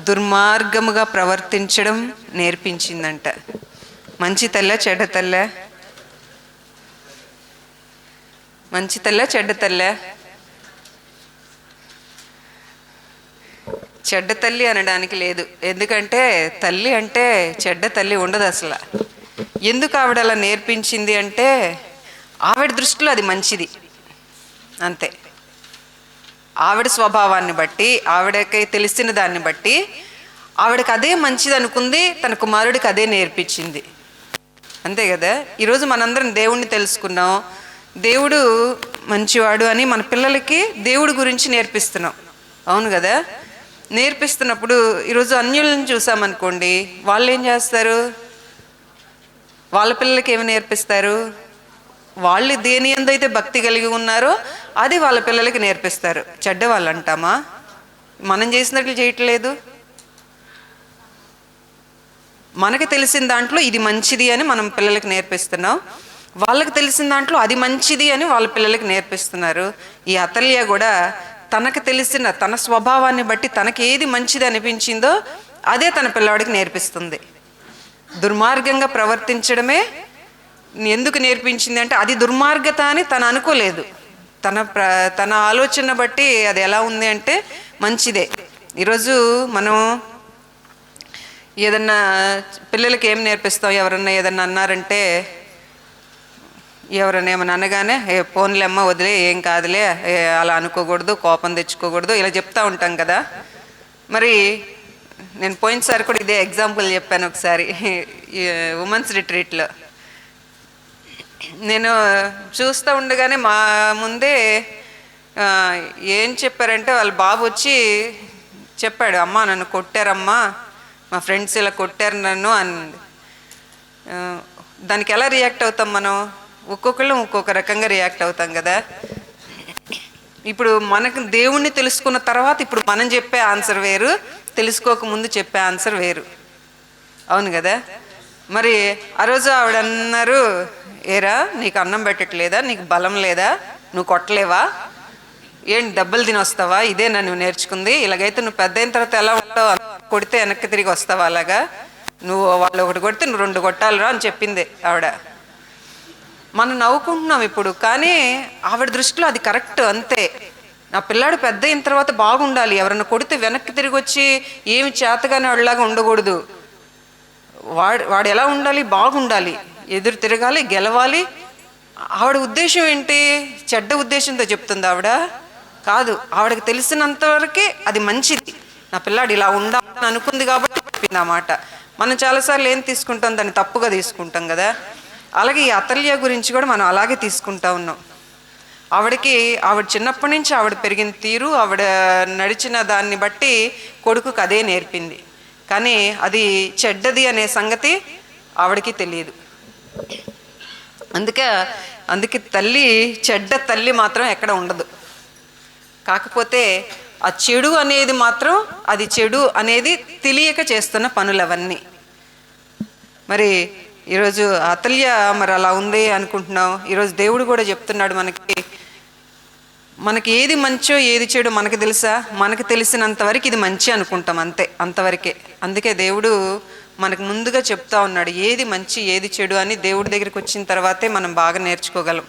దుర్మార్గముగా ప్రవర్తించడం నేర్పించిందంట. మంచి తల్ల చెడ్డ తల్ల? మంచి తల్ల చెడ్డ తల్ల? చెడ్డ తల్లి అనడానికి లేదు. ఎందుకంటే తల్లి అంటే చెడ్డ తల్లి ఉండదు అసలు. ఎందుకు ఆవిడ అలా నేర్పించింది అంటే ఆవిడ దృష్టిలో అది మంచిది అంతే. ఆవిడ స్వభావాన్ని బట్టి, ఆవిడకి తెలిసిన దాన్ని బట్టి ఆవిడకి అదే మంచిది అనుకుంది, తన కుమారుడికి అదే నేర్పించింది అంతే కదా. ఈరోజు మనందరం దేవుణ్ణి తెలుసుకున్నాం, దేవుడు మంచివాడు అని మన పిల్లలకి దేవుడి గురించి నేర్పిస్తున్నాం. అవును కదా. నేర్పిస్తున్నప్పుడు ఈరోజు అన్యులను చూసామనుకోండి, వాళ్ళు ఏం చేస్తారు? వాళ్ళ పిల్లలకి ఏమి నేర్పిస్తారు? వాళ్ళు దేని ఎందైతే భక్తి కలిగి ఉన్నారో అది వాళ్ళ పిల్లలకి నేర్పిస్తారు. చెడ్డవాళ్ళు అంటామా? మనం చేసినట్లు చేయట్లేదు. మనకి తెలిసిన దాంట్లో ఇది మంచిది అని మనం పిల్లలకి నేర్పిస్తున్నాం, వాళ్ళకి తెలిసిన దాంట్లో అది మంచిది అని వాళ్ళ పిల్లలకి నేర్పిస్తున్నారు. ఈ అతల్య కూడా తనకు తెలిసిన తన స్వభావాన్ని బట్టి తనకి ఏది మంచిది అనిపించిందో అదే తన పిల్లవాడికి నేర్పిస్తుంది. దుర్మార్గంగా ప్రవర్తించడమే ఎందుకు నేర్పించింది అంటే అది దుర్మార్గత అని తను అనుకోలేదు. తన ఆలోచన బట్టి అది ఎలా ఉంది అంటే మంచిదే. ఈరోజు మనం ఏదన్నా పిల్లలకి ఏం నేర్పిస్తాం? ఎవరన్నా ఏదన్నా అన్నారంటే, ఎవరైనా ఏమన్నా అనగానే పోన్లేమ్మ వదిలే, ఏం కాదులే, అలా అనుకోకూడదు, కోపం తెచ్చుకోకూడదు, ఇలా చెప్తా ఉంటాం కదా. మరి నేను పోయినసారి కూడా ఇదే ఎగ్జాంపుల్ చెప్పాను. ఒకసారి ఉమెన్స్ రిట్రీట్లో నేను చూస్తూ ఉండగానే మా ముందే ఏం చెప్పారంటే, వాళ్ళ బాబు వచ్చి చెప్పాడు, అమ్మ నన్ను కొట్టారమ్మా, మా ఫ్రెండ్స్ ఇలా కొట్టారు నన్ను అన్నది. దానికి ఎలా రియాక్ట్ అవుతాం మనం? ఒక్కొక్కళ్ళు ఒక్కొక్క రకంగా రియాక్ట్ అవుతాం కదా. ఇప్పుడు మనకు దేవుణ్ణి తెలుసుకున్న తర్వాత ఇప్పుడు మనం చెప్పే ఆన్సర్ వేరు, తెలుసుకోకముందు చెప్పే ఆన్సర్ వేరు. అవును కదా. మరి ఆ రోజు ఆవిడ అన్నారు, ఏరా నీకు అన్నం పెట్టట్లేదా, నీకు బలం లేదా, నువ్వు కొట్టలేవా, ఏంటి దెబ్బలు తిని వస్తావా, ఇదేనా నువ్వు నేర్చుకుంది? ఇలాగైతే నువ్వు పెద్ద అయిన తర్వాత ఎలా ఉంటావు? కొడితే వెనక్కి తిరిగి వస్తావా? అలాగా నువ్వు వాళ్ళు ఒకటి కొడితే నువ్వు 2 కొట్టాలిరా అని చెప్పింది ఆవిడ. మనం నవ్వుకుంటున్నాం ఇప్పుడు, కానీ ఆవిడ దృష్టిలో అది కరెక్ట్ అంతే. నా పిల్లాడు పెద్ద అయిన తర్వాత బాగుండాలి, ఎవరన్నా కొడితే వెనక్కి తిరిగి వచ్చి ఏమి చేతగానే వాడిలాగా ఉండకూడదు. వాడు ఎలా ఉండాలి? బాగుండాలి, ఎదురు తిరగాలి, గెలవాలి. ఆవిడ ఉద్దేశం ఏంటి? చెడ్డ ఉద్దేశంతో చెప్తుంది ఆవిడ కాదు. ఆవిడకి తెలిసినంతవరకే అది మంచిది, నా పిల్లాడు ఇలా ఉండాలని అనుకుంది కాబట్టి చెప్పింది ఆ మాట. మనం చాలాసార్లు ఏం తీసుకుంటాం? దాన్ని తప్పుగా తీసుకుంటాం కదా. అలాగే ఈ అతల్య గురించి కూడా మనం అలాగే తీసుకుంటా ఉన్నాం. ఆవిడ చిన్నప్పటి నుంచి ఆవిడ పెరిగిన తీరు, ఆవిడ నడిచిన దాన్ని బట్టి కొడుకుకి అదే నేర్పింది. కానీ అది చెడ్డది అనే సంగతి ఆవిడకి తెలియదు. అందుకే తల్లి, చెడ్డ తల్లి మాత్రం ఎక్కడ ఉండదు. కాకపోతే ఆ చెడు అనేది మాత్రం, అది చెడు అనేది తెలియక చేస్తున్న పనులు అవన్నీ. మరి ఈరోజు అతల్య మరి అలా ఉంది అనుకుంటున్నాం. ఈరోజు దేవుడు కూడా చెప్తున్నాడు మనకి ఏది మంచో ఏది చెడు మనకు తెలుసా? మనకు తెలిసినంత వరకు ఇది మంచి అనుకుంటాం అంతే, అంతవరకే. అందుకే దేవుడు మనకు ముందుగా చెప్తా ఉన్నాడు ఏది మంచి ఏది చెడు అని. దేవుడి దగ్గరికి వచ్చిన తర్వాతే మనం బాగా నేర్చుకోగలం.